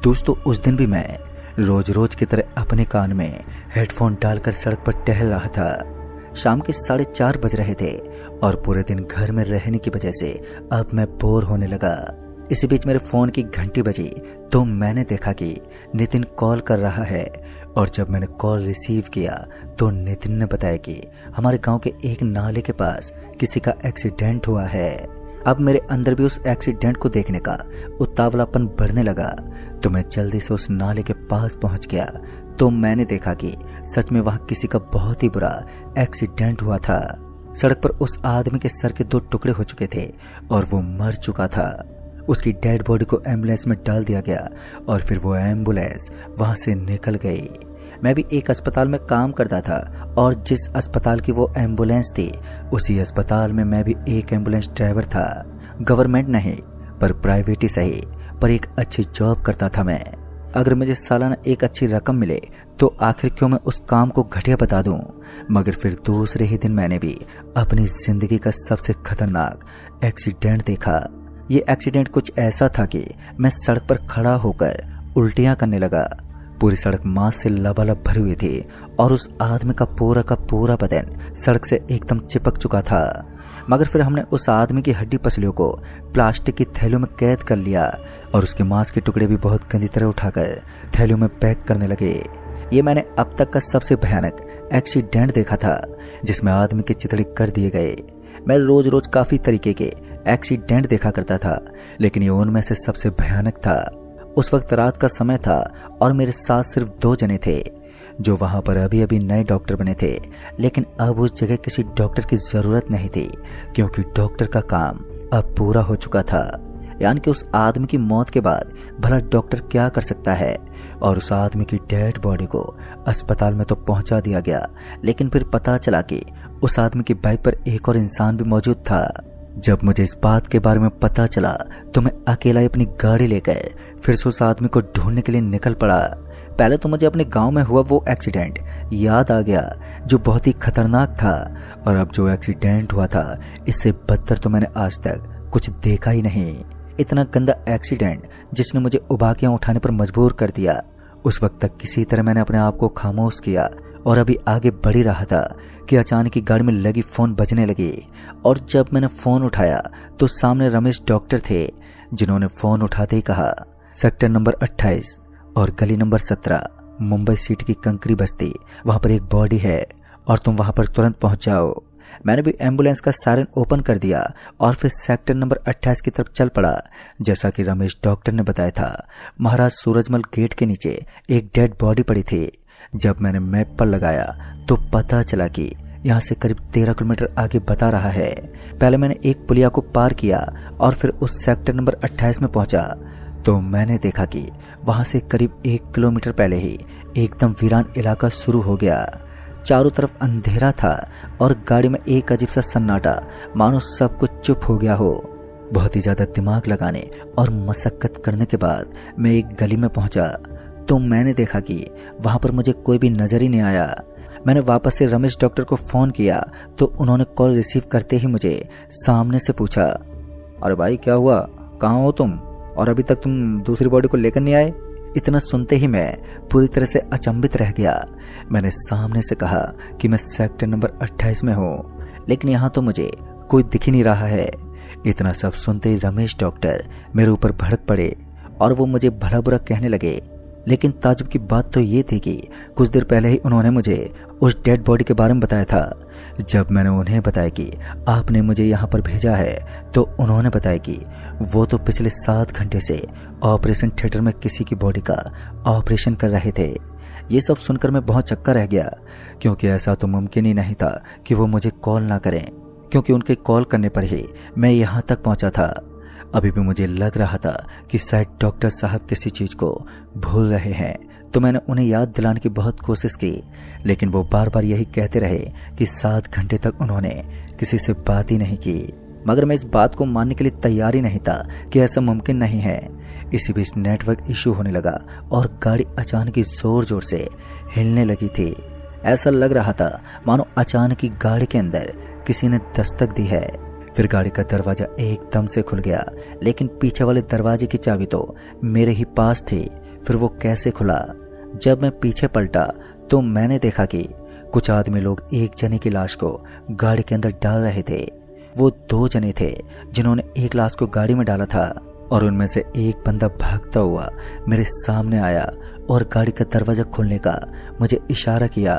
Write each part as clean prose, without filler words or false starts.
दोस्तों उस दिन भी मैं रोज रोज की तरह अपने कान में हेडफोन डालकर सड़क पर टहल रहा था। शाम के 4:30 बज रहे थे और पूरे दिन घर में रहने की वजह से अब मैं बोर होने लगा। इसी बीच मेरे फोन की घंटी बजी तो मैंने देखा कि नितिन कॉल कर रहा है और जब मैंने कॉल रिसीव किया तो नितिन ने बताया कि हमारे गांव के एक नाले के पास किसी का एक्सीडेंट हुआ है। अब मेरे अंदर भी उस एक्सीडेंट को देखने का उतावलापन बढ़ने लगा तो मैं जल्दी से उस नाले के पास पहुंच गया तो मैंने देखा कि सच में वहां किसी का बहुत ही बुरा एक्सीडेंट हुआ था। सड़क पर उस आदमी के सर के 2 टुकड़े हो चुके थे और वो मर चुका था। उसकी डेड बॉडी को एम्बुलेंस में डाल दिया गया और फिर वो एम्बुलेंस वहां से निकल गई। मैं भी एक अस्पताल में काम करता था और जिस अस्पताल की वो एम्बुलेंस थी उसी अस्पताल में मैं भी एक एम्बुलेंस ड्राइवर था। गवर्नमेंट नहीं पर प्राइवेट ही सही, पर एक अच्छी जॉब करता था मैं। अगर मुझे सालाना एक अच्छी रकम मिले तो आखिर क्यों मैं उस काम को घटिया बता दूं। मगर फिर दूसरे ही दिन मैंने भी अपनी जिंदगी का सबसे खतरनाक एक्सीडेंट देखा। ये एक्सीडेंट कुछ ऐसा था कि मैं सड़क पर खड़ा होकर उल्टियां करने लगा। पूरी सड़क मांस से लबालब भरी हुई थी और उस आदमी का पूरा बदन सड़क से एकदम चिपक चुका था। मगर फिर हमने उस आदमी की हड्डी पसलियों को प्लास्टिक की थैलियों में कैद कर लिया और उसके मांस के टुकड़े भी बहुत गंदी तरह उठाकर थैलियों में पैक करने लगे। ये मैंने अब तक का सबसे भयानक एक्सीडेंट देखा था जिसमें आदमी के चितड़े कर दिए गए। मैं रोज रोज काफी तरीके के एक्सीडेंट देखा करता था लेकिन ये उनमें से सबसे भयानक था। उस वक्त रात का समय था और मेरे साथ सिर्फ 2 जने थे जो वहां पर अभी अभी नए डॉक्टर बने थे। लेकिन अब उस जगह किसी डॉक्टर की जरूरत नहीं थी क्योंकि डॉक्टर का काम अब पूरा हो चुका था। यानी कि उस आदमी की मौत के बाद भला डॉक्टर क्या कर सकता है। और उस आदमी की डेड बॉडी को अस्पताल में तो पहुंचा दिया गया लेकिन फिर पता चला कि उस आदमी की बाइक पर एक और इंसान भी मौजूद था। जब मुझे इस बात के बारे में पता चला तो मैं अकेला अपनी गाड़ी लेकर फिर से उस आदमी को ढूंढने के लिए निकल पड़ा। पहले तो मुझे अपने गांव में हुआ वो एक्सीडेंट याद आ गया जो बहुत ही खतरनाक था और अब जो एक्सीडेंट हुआ था इससे बदतर तो मैंने आज तक कुछ देखा ही नहीं। इतना गंदा एक्सीडेंट जिसने मुझे उबाकियां उठाने पर मजबूर कर दिया। उस वक्त तक किसी तरह मैंने अपने आप को खामोश किया और अभी आगे बढ़ ही रहा था कि अचानक ही गाड़ी में लगी फोन बजने लगी और जब मैंने फोन उठाया तो सामने रमेश डॉक्टर थे जिन्होंने फोन उठाते ही कहा, सेक्टर नंबर 28 और गली नंबर 17 मुंबई सिटी की कंकरी बस्ती, वहां पर एक बॉडी है और तुम वहां पर तुरंत पहुंच जाओ। मैंने भी एम्बुलेंस का सायरन ओपन कर दिया और फिर सेक्टर नंबर 28 की तरफ चल पड़ा। जैसा कि रमेश डॉक्टर ने बताया था, महाराज सूरजमल गेट के नीचे एक डेड बॉडी पड़ी थी। जब मैंने मैप पर लगाया तो पता चला कि यहाँ से करीब 13 किलोमीटर आगे बता रहा है। पहले मैंने एक पुलिया को पार किया और फिर उस सेक्टर नंबर 28 में पहुंचा तो मैंने देखा कि वहां से करीब 1 किलोमीटर पहले ही एकदम वीरान इलाका शुरू हो गया। चारों तरफ अंधेरा था और गाड़ी में एक अजीब सा सन्नाटा, मानो सब कुछ चुप हो गया हो। बहुत ही ज्यादा दिमाग लगाने और मशक्कत करने के बाद मैं एक गली में पहुंचा तो मैंने देखा कि वहां पर मुझे कोई भी नजर ही नहीं आया। मैंने वापस से रमेश डॉक्टर को फोन किया तो उन्होंने कॉल रिसीव करते ही मुझे सामने से पूछा, अरे भाई क्या हुआ, कहाँ हो तुम और अभी तक तुम दूसरी बॉडी को लेकर नहीं आए। इतना सुनते ही मैं पूरी तरह से अचंभित रह गया। मैंने सामने से कहा कि मैं सेक्टर नंबर 28 में हूँ लेकिन यहाँ तो मुझे कोई दिख ही नहीं रहा है। इतना सब सुनते ही रमेश डॉक्टर मेरे ऊपर भड़क पड़े और वो मुझे भला बुरा कहने लगे। लेकिन ताज्जुब की बात तो ये थी कि कुछ देर पहले ही उन्होंने मुझे उस डेड बॉडी के बारे में बताया था। जब मैंने उन्हें बताया कि आपने मुझे यहाँ पर भेजा है तो उन्होंने बताया कि वो तो पिछले 7 घंटे से ऑपरेशन थिएटर में किसी की बॉडी का ऑपरेशन कर रहे थे। ये सब सुनकर मैं बहुत चक्का रह गया क्योंकि ऐसा तो मुमकिन ही नहीं था कि वो मुझे कॉल ना करें, क्योंकि उनके कॉल करने पर ही मैं यहाँ तक पहुँचा था। अभी भी मुझे लग रहा था कि शायद डॉक्टर साहब किसी चीज को भूल रहे हैं तो मैंने उन्हें याद दिलाने की बहुत कोशिश की लेकिन वो बार बार यही कहते रहे कि 7 घंटे तक उन्होंने किसी से बात ही नहीं की। मगर मैं इस बात को मानने के लिए तैयार ही नहीं था कि ऐसा मुमकिन नहीं है। इसी बीच नेटवर्क इशू होने लगा और गाड़ी अचानक ही जोर जोर से हिलने लगी थी। ऐसा लग रहा था मानो अचानक ही गाड़ी के अंदर किसी ने दस्तक दी है। फिर गाड़ी का दरवाजा एकदम से खुल गया लेकिन पीछे वाले दरवाजे की चाबी तो मेरे ही पास थी। फिर वो कैसे खुला। जब मैं पीछे पलटा तो मैंने देखा कि कुछ आदमी लोग एक जने की लाश को गाड़ी के अंदर डाल रहे थे। वो 2 जने थे जिन्होंने एक लाश को गाड़ी में डाला था और उनमें से एक बंदा भागता हुआ मेरे सामने आया और गाड़ी का दरवाजा खोलने का मुझे इशारा किया।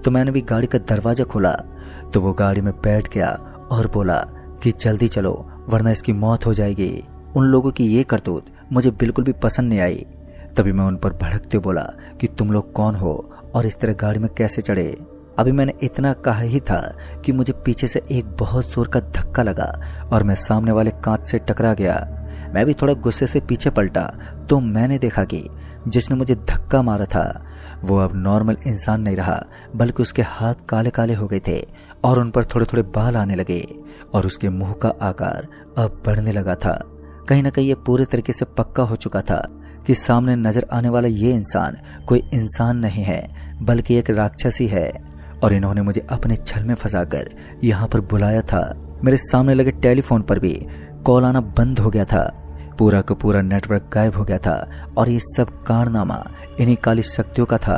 तो मैंने भी गाड़ी का दरवाजा खोला तो वो गाड़ी में बैठ गया और बोला कि जल्दी चलो वरना इसकी मौत हो जाएगी। उन लोगों की ये करतूत मुझे बिल्कुल भी पसंद नहीं आई। तभी मैं उन पर भड़कते बोला कि तुम लोग कौन हो और इस तरह गाड़ी में कैसे चढ़े। अभी मैंने इतना कहा ही था कि मुझे पीछे से एक बहुत जोर का धक्का लगा और मैं सामने वाले कांच से टकरा गया। मैं भी थोड़ा गुस्से से पीछे पलटा तो मैंने देखा कि जिसने मुझे धक्का मारा था वो अब नॉर्मल इंसान नहीं रहा, बल्कि उसके हाथ काले काले हो गए थे और उन पर थोड़े थोड़े बाल आने लगे और उसके मुंह का आकार अब बढ़ने लगा था। कहीं ना कहीं ये पूरे तरीके से पक्का हो चुका था कि सामने नजर आने वाला ये इंसान कोई इंसान नहीं है बल्कि एक राक्षस ही है और इन्होंने मुझे अपने छल में फंसाकर यहाँ पर बुलाया था। मेरे सामने लगे टेलीफोन पर भी कॉल आना बंद हो गया था। पूरा का पूरा नेटवर्क गायब हो गया था और ये सब कारनामा इन्हीं काली शक्तियों का था,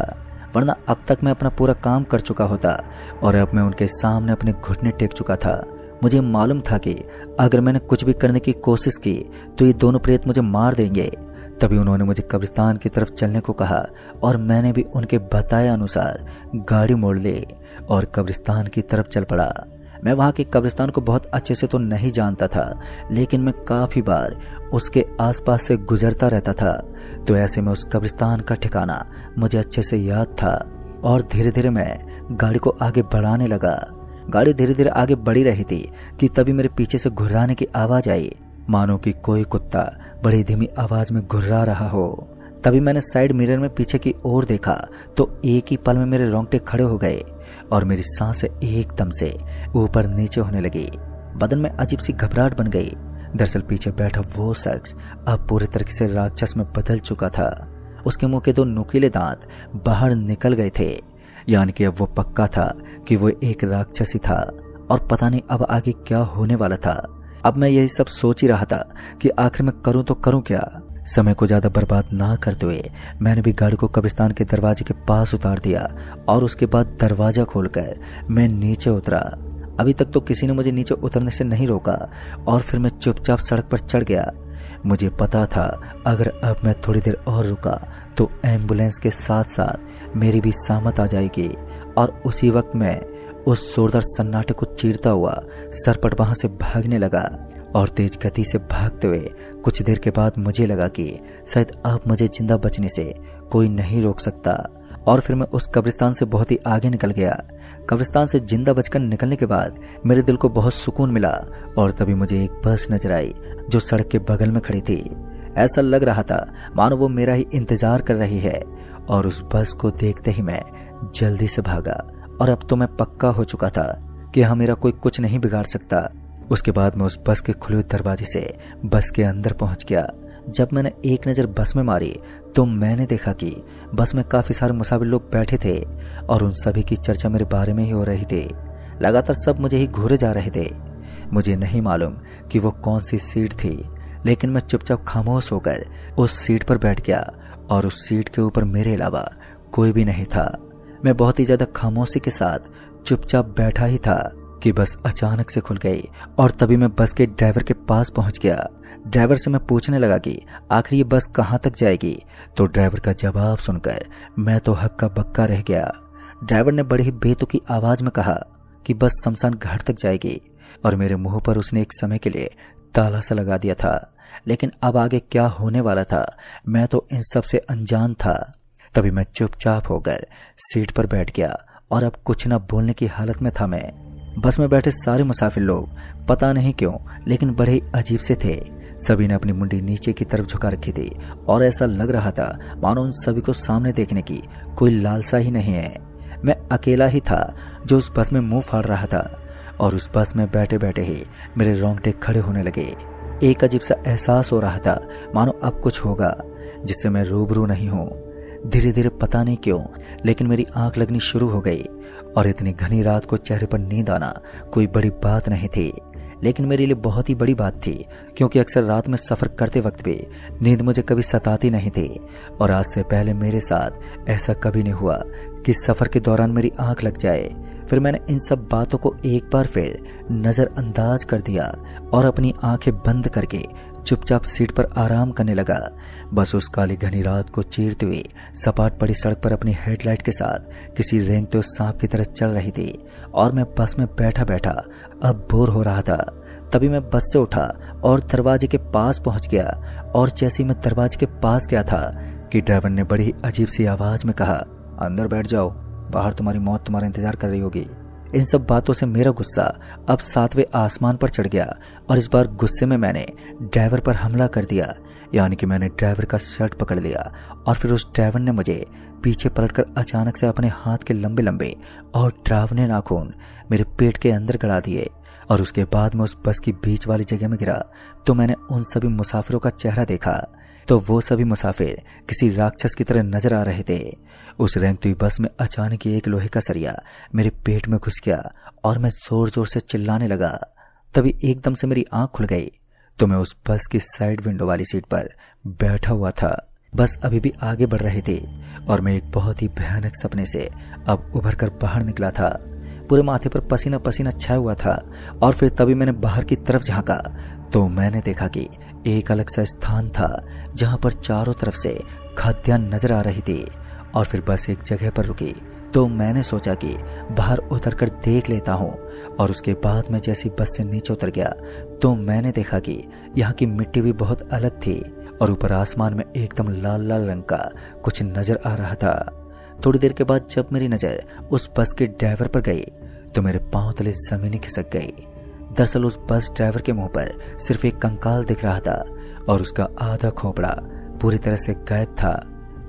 वरना अब तक मैं अपना पूरा काम कर चुका होता और अब मैं उनके सामने अपने घुटने टेक चुका था। मुझे मालूम था कि अगर मैंने कुछ भी करने की कोशिश की तो ये दोनों प्रेत मुझे मार देंगे। तभी उन्होंने मुझे कब्रिस्तान की तरफ चलने को कहा और मैंने भी उनके बताए अनुसार गाड़ी मोड़ ली और कब्रिस्तान की तरफ चल पड़ा। मैं वहाँ के कब्रिस्तान को बहुत अच्छे से तो नहीं जानता था, लेकिन मैं काफ़ी बार उसके आसपास से गुजरता रहता था, तो ऐसे में उस कब्रिस्तान का ठिकाना मुझे अच्छे से याद था। और धीरे धीरे मैं गाड़ी को आगे बढ़ाने लगा। गाड़ी धीरे धीरे आगे बढ़ी रही थी कि तभी मेरे पीछे से घुर्राने की आवाज़ आई, मानो कि कोई कुत्ता बड़ी धीमी आवाज़ में घुर्रा रहा हो। तभी मैंने साइड मिरर में पीछे की ओर देखा तो एक ही पल में मेरे रोंगटे खड़े हो गए और मेरी सांसें एकदम से ऊपर नीचे होने लगी। बदन में अजीब सी घबराहट बन गई। दरअसल पीछे बैठा वो शख्स अब पूरे तरीके से राक्षस में बदल चुका था। उसके मुंह के 2 नुकीले दांत बाहर निकल गए थे, यानी कि अब वो पक्का था कि वो एक राक्षस ही था और पता नहीं अब आगे क्या होने वाला था। अब मैं यही सब सोच ही रहा था कि आखिर मैं करूं तो करूं क्या। समय को ज्यादा बर्बाद ना करते हुए मैंने भी गाड़ी को कब्रिस्तान के दरवाजे के पास उतार दिया और उसके बाद दरवाजा खोलकर मैं नीचे उतरा। अभी तक तो किसी ने मुझे नीचे उतरने से नहीं रोका और फिर मैं चुपचाप सड़क पर चढ़ गया। मुझे पता था अगर अब मैं थोड़ी देर और रुका तो एम्बुलेंस के साथ साथ मेरी भी सामत आ जाएगी और उसी वक्त मैं उस जोरदार सन्नाटे को चीरता हुआ सरपट वहां से भागने लगा और तेज गति से भागते हुए कुछ देर के बाद मुझे लगा कि शायद अब मुझे जिंदा बचने से कोई नहीं रोक सकता और फिर मैं उस कब्रिस्तान से बहुत ही आगे निकल गया। कब्रिस्तान से जिंदा बचकर निकलने के बाद मेरे दिल को बहुत सुकून मिला और तभी मुझे एक बस नजर आई जो सड़क के बगल में खड़ी थी। ऐसा लग रहा था मानो वो मेरा ही इंतजार कर रही है और उस बस को देखते ही मैं जल्दी से भागा और अब तो मैं पक्का हो चुका था कि हाँ मेरा कोई कुछ नहीं बिगाड़ सकता। उसके बाद मैं उस बस के खुले दरवाजे से बस के अंदर पहुंच गया। जब मैंने एक नज़र बस में मारी तो मैंने देखा कि बस में काफ़ी सारे मुसाफिर लोग बैठे थे और उन सभी की चर्चा मेरे बारे में ही हो रही थी। लगातार सब मुझे ही घूरे जा रहे थे। मुझे नहीं मालूम कि वो कौन सी सीट थी, लेकिन मैं चुपचाप खामोश होकर उस सीट पर बैठ गया और उस सीट के ऊपर मेरे अलावा कोई भी नहीं था। मैं बहुत ही ज़्यादा खामोशी के साथ चुपचाप बैठा ही था कि बस अचानक से खुल गई और तभी मैं बस के ड्राइवर के पास पहुंच गया। ड्राइवर से मैं पूछने लगा कि आखिर ये बस कहाँ तक जाएगी, तो ड्राइवर का जवाब सुनकर मैं तो हक्का बक्का रह गया। ड्राइवर ने बड़ी ही बेतुकी आवाज में कहा कि बस शमशान घाट तक जाएगी और मेरे मुंह पर उसने एक समय के लिए ताला सा लगा दिया था। लेकिन अब आगे क्या होने वाला था मैं तो इन सब से अनजान था। तभी मैं चुपचाप होकर सीट पर बैठ गया और अब कुछ न बोलने की हालत में था मैं। बस में बैठे सारे मुसाफिर लोग पता नहीं क्यों लेकिन बड़े अजीब से थे। सभी ने अपनी मुंडी नीचे की तरफ झुका रखी थी और ऐसा लग रहा था मानो उन सभी को सामने देखने की कोई लालसा ही नहीं है। मैं अकेला ही था जो उस बस में मुंह फाड़ रहा था और उस बस में बैठे बैठे ही मेरे रोंगटे खड़े होने लगे। एक अजीब सा एहसास हो रहा था मानो अब कुछ होगा जिससे मैं रूबरू नहीं हूँ। धीरे धीरे पता नहीं क्यों लेकिन मेरी आंख लगनी शुरू हो गई और इतनी घनी रात को चेहरे पर नींद आना कोई बड़ी बात नहीं थी। लेकिन मेरे लिए बहुत ही बड़ी बात थी, क्योंकि अक्सर रात में सफ़र करते वक्त भी नींद मुझे कभी सताती नहीं थी। और आज से पहले मेरे साथ ऐसा कभी नहीं हुआ कि सफ़र के दौरान मेरी आंख लग जाए। फिर मैंने इन सब बातों को एक बार फिर नज़रअंदाज कर दिया और अपनी आंखें बंद करके चुपचाप सीट पर आराम करने लगा। बस उस काली घनी रात को चीरते हुए सपाट पड़ी सड़क पर अपनी हेडलाइट के साथ किसी रेंगते हुए सांप की तरह चल रही थी और मैं बस में बैठा बैठा अब बोर हो रहा था। तभी मैं बस से उठा और दरवाजे के पास पहुंच गया। और जैसे ही मैं दरवाजे के पास गया था कि ड्राइवर ने बड़ी अजीब सी आवाज में कहा, अंदर बैठ जाओ, बाहर तुम्हारी मौत तुम्हारा इंतजार कर रही होगी। इन सब बातों से मेरा गुस्सा अब 7वें आसमान पर चढ़ गया और इस बार गुस्से में मैंने ड्राइवर पर हमला कर दिया। यानी कि मैंने ड्राइवर का शर्ट पकड़ लिया और फिर उस ड्राइवर ने मुझे पीछे पलटकर अचानक से अपने हाथ के लंबे लंबे और डरावने नाखून मेरे पेट के अंदर गड़ा दिए। और उसके बाद मैं उस बस की बीच वाली जगह में गिरा तो मैंने उन सभी मुसाफिरों का चेहरा देखा। तो वो सभी मुसाफिर किसी राक्षस की तरह नजर आ रहे थे। उस रेंगती हुई बस में अचानक ही एक लोहे का सरिया मेरे पेट में घुस गया और मैं जोर जोर से चिल्लाने लगा। तभी एकदम से मेरी आंख खुल गई तो मैं उस बस की साइड विंडो वाली सीट पर बैठा हुआ था। बस अभी भी आगे बढ़ रही थी और मैं एक बहुत ही भयानक सपने से अब उभर कर बाहर निकला था। पूरे माथे पर पसीना पसीना छाया हुआ था। और फिर तभी मैंने बाहर की तरफ झांका तो मैंने देखा कि एक अलग सा स्थान था जहां पर चारों तरफ से खाद्यान्न नजर आ रही थी। और फिर बस एक जगह पर रुकी तो मैंने सोचा कि बाहर उतर कर देख लेता हूँ। और उसके बाद मैं जैसी बस से नीचे उतर गया तो मैंने देखा कि यहाँ की मिट्टी भी बहुत अलग थी और ऊपर आसमान में एकदम लाल लाल रंग का कुछ नजर आ रहा था। थोड़ी देर के बाद जब मेरी नजर उस बस के ड्राइवर पर गई तो मेरे पांव तले जमीन खिसक गई। दरअसल उस बस ड्राइवर के मुंह पर सिर्फ एक कंकाल दिख रहा था और उसका आधा खोपड़ा पूरी तरह से गायब था।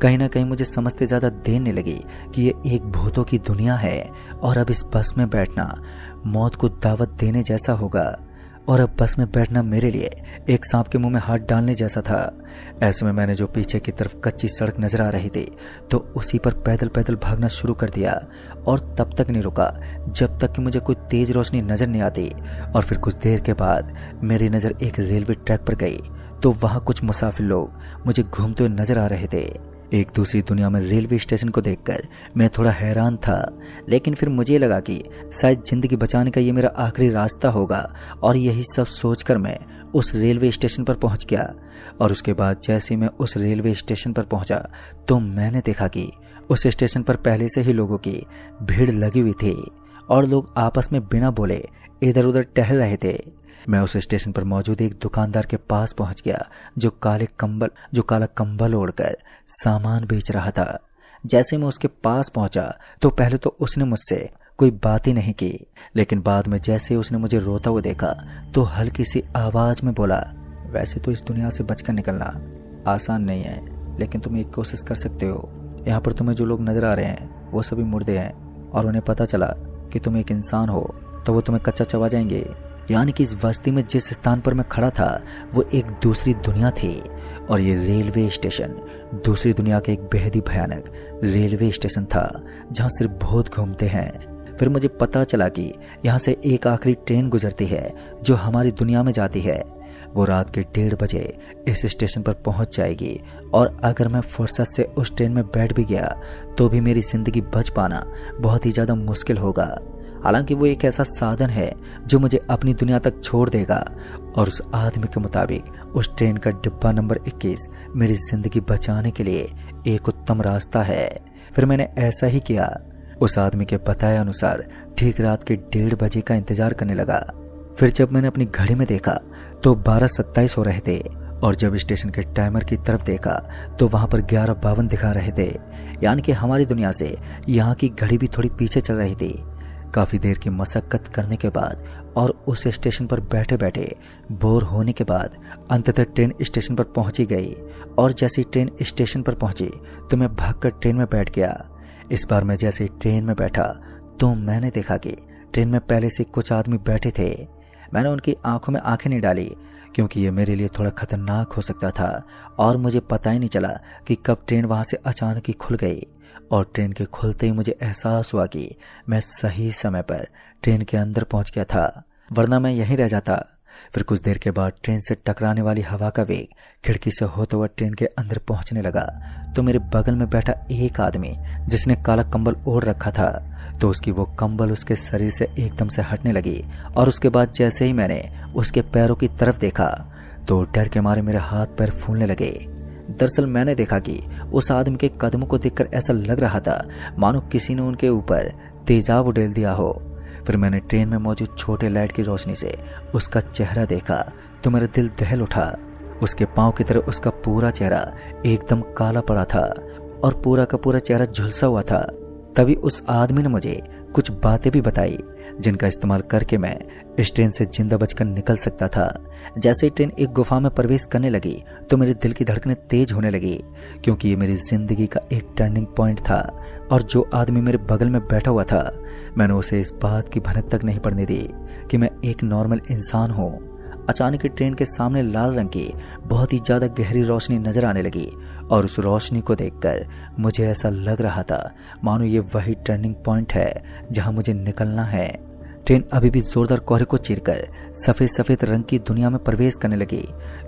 कहीं ना कहीं मुझे समझते ज्यादा देर नहीं लगी कि ये एक भूतों की दुनिया है और अब इस बस में बैठना मौत को दावत देने जैसा होगा। और अब बस में बैठना मेरे लिए एक सांप के मुंह में हाथ डालने जैसा था। ऐसे में मैंने जो पीछे की तरफ कच्ची सड़क नजर आ रही थी तो उसी पर पैदल पैदल भागना शुरू कर दिया और तब तक नहीं रुका जब तक कि मुझे कोई तेज रोशनी नजर नहीं आती। और फिर कुछ देर के बाद मेरी नजर एक रेलवे ट्रैक पर गई तो वहां कुछ मुसाफिर लोग मुझे घूमते हुए नजर आ रहे थे। एक दूसरी दुनिया में रेलवे स्टेशन को देखकर मैं थोड़ा हैरान था, लेकिन फिर मुझे लगा कि शायद जिंदगी बचाने का ये मेरा आखिरी रास्ता होगा। और यही सब सोचकर मैं उस रेलवे स्टेशन पर पहुंच गया। और उसके बाद जैसे ही मैं उस रेलवे स्टेशन पर पहुंचा तो मैंने देखा कि उस स्टेशन पर पहले से ही लोगों की भीड़ लगी हुई थी और लोग आपस में बिना बोले इधर उधर टहल रहे थे। मैं उस स्टेशन पर मौजूद एक दुकानदार के पास पहुंच गया जो काला कंबल ओढ़कर सामान बेच रहा था। जैसे मैं उसके पास पहुंचा तो पहले तो उसने मुझसे कोई बात ही नहीं की, लेकिन बाद में जैसे उसने मुझे रोता हुआ देखा तो हल्की सी आवाज में बोला, वैसे तो इस दुनिया से बचकर निकलना आसान नहीं है, लेकिन तुम एक कोशिश कर सकते हो। यहाँ पर तुम्हें जो लोग नजर आ रहे हैं वो सभी मुर्दे हैं और उन्हें पता चला कि तुम एक इंसान हो तो वो तुम्हें कच्चा चबा जाएंगे। यानी कि इस बस्ती में जिस स्थान पर मैं खड़ा था वो एक दूसरी दुनिया थी और ये रेलवे स्टेशन दूसरी दुनिया का एक बेहद ही भयानक रेलवे स्टेशन था जहाँ सिर्फ भूत घूमते हैं। फिर मुझे पता चला कि यहाँ से एक आखिरी ट्रेन गुजरती है जो हमारी दुनिया में जाती है। वो रात के 1:30 बजे इस स्टेशन पर पहुंच जाएगी और अगर मैं फुर्सत से उस ट्रेन में बैठ भी गया तो भी मेरी जिंदगी बच पाना बहुत ही ज़्यादा मुश्किल होगा। हालांकि वो एक ऐसा साधन है जो मुझे अपनी दुनिया तक छोड़ देगा। और उस आदमी के मुताबिक उस ट्रेन का डिब्बा नंबर 21 मेरी जिंदगी बचाने के लिए एक उत्तम रास्ता है। फिर मैंने ऐसा ही किया। उस आदमी के बताए अनुसार ठीक रात के 1:30 बजे का इंतजार करने लगा। फिर जब मैंने अपनी घड़ी में देखा तो 12:27 हो रहे थे और जब स्टेशन के टाइमर की तरफ देखा तो वहां पर 11:52 दिखा रहे थे। यानी कि हमारी दुनिया से यहाँ की घड़ी भी थोड़ी पीछे चल रही थी। काफ़ी देर की मशक्कत करने के बाद और उस स्टेशन पर बैठे बैठे बोर होने के बाद अंततः ट्रेन स्टेशन पर पहुंची गई। और जैसे ट्रेन स्टेशन पर पहुंची तो मैं भागकर ट्रेन में बैठ गया। इस बार मैं जैसे ट्रेन में बैठा तो मैंने देखा कि ट्रेन में पहले से कुछ आदमी बैठे थे। मैंने उनकी आंखों में आंखें नहीं डाली क्योंकि ये मेरे लिए थोड़ा खतरनाक हो सकता था और मुझे पता ही नहीं चला कि कब ट्रेन वहाँ से अचानक ही खुल गई। और ट्रेन के खुलते ही मुझे एहसास हुआ कि मैं सही समय पर ट्रेन के अंदर पहुंच गया था। वरना मैं यहीं रह जाता। फिर कुछ देर के बाद ट्रेन से टकराने वाली हवा का वेग खिड़की से होते हुए ट्रेन के अंदर पहुंचने लगा तो मेरे बगल में बैठा एक आदमी जिसने काला कंबल ओढ़ रखा था, तो उसकी वो कंबल उसके शरीर से एकदम से हटने लगी। और उसके बाद जैसे ही मैंने उसके पैरों की तरफ देखा तो डर के मारे मेरे हाथ पैर फूलने लगे। दरअसल मैंने देखा कि उस आदमी के कदमों को देखकर ऐसा लग रहा था मानो किसी ने उनके ऊपर तेजाब उड़ेल दिया हो। फिर मैंने ट्रेन में मौजूद छोटे लाइट की रोशनी से उसका चेहरा देखा तो मेरा दिल दहल उठा। उसके पांव की तरह उसका पूरा चेहरा एकदम काला पड़ा था और पूरा का पूरा चेहरा झुलसा हुआ था। तभी उस आदमी ने मुझे कुछ बातें भी बताई जिनका इस्तेमाल करके मैं इस ट्रेन से जिंदा बचकर निकल सकता था। जैसे ही ट्रेन एक गुफा में प्रवेश करने लगी तो मेरे दिल की धड़कनें तेज होने लगी, क्योंकि ये मेरी जिंदगी का एक टर्निंग पॉइंट था। और जो आदमी मेरे बगल में बैठा हुआ था, मैंने उसे इस बात की भनक तक नहीं पड़ने दी कि मैं एक नॉर्मल इंसान हूँ। अचानक ही ट्रेन के सामने लाल रंग की बहुत ही ज्यादा गहरी रोशनी नजर आने लगी और उस रोशनी को देखकर मुझे ऐसा लग रहा था मानो ये वही टर्निंग पॉइंट है जहां मुझे निकलना है। ट्रेन अभी भी जोरदार कोहरे को चीरकर सफेद सफेद रंग की दुनिया में प्रवेश करने लगी।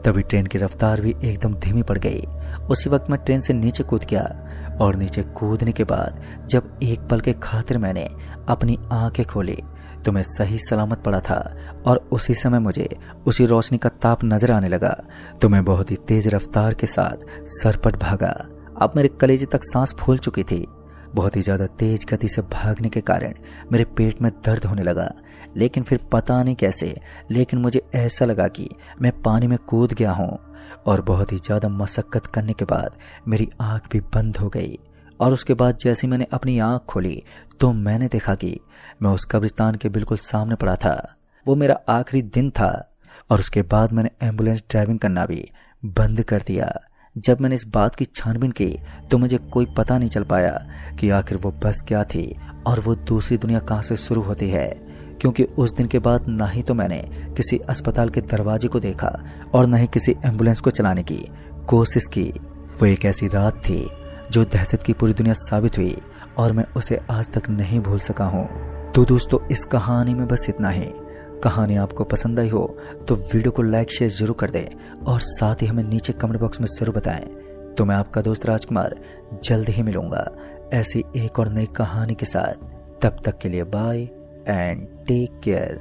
तभी ट्रेन की रफ्तार भी एकदम धीमी पड़ गई। उसी वक्त मैं ट्रेन से नीचे कूद गया और नीचे कूदने के बाद जब एक पल के खातिर मैंने अपनी आंखें खोली तो मैं सही सलामत पड़ा था। और उसी समय मुझे उसी रोशनी का ताप नजर आने लगा तो मैं बहुत ही तेज रफ्तार के साथ सरपट भागा। अब मेरे कलेजे तक सांस फूल चुकी थी। बहुत ही ज्यादा तेज गति से भागने के कारण मेरे पेट में दर्द होने लगा, लेकिन फिर पता नहीं कैसे लेकिन मुझे ऐसा लगा कि मैं पानी में कूद गया हूँ। और बहुत ही ज्यादा मशक्कत करने के बाद मेरी आंख भी बंद हो गई। और उसके बाद जैसे मैंने अपनी आंख खोली तो मैंने देखा कि मैं उस कब्रिस्तान के बिल्कुल सामने पड़ा था। वो मेरा आखिरी दिन था। और उसके बाद मैंने एम्बुलेंस ड्राइविंग करना भी बंद कर दिया। जब मैंने इस बात की छानबीन की तो मुझे कोई पता नहीं चल पाया कि आखिर वो बस क्या थी और वो दूसरी दुनिया कहाँ से शुरू होती है, क्योंकि उस दिन के बाद ना ही तो मैंने किसी अस्पताल के दरवाजे को देखा और न ही किसी एम्बुलेंस को चलाने की कोशिश की। वो एक ऐसी रात थी जो दहशत की पूरी दुनिया साबित हुई और मैं उसे आज तक नहीं भूल सका हूँ। तो दोस्तों, इस कहानी में बस इतना ही। कहानी आपको पसंद आई हो तो वीडियो को लाइक शेयर जरूर कर दें और साथ ही हमें नीचे कमेंट बॉक्स में जरूर बताएं। तो मैं आपका दोस्त राजकुमार जल्द ही मिलूंगा ऐसी एक और नई कहानी के साथ। तब तक के लिए बाय एंड टेक केयर।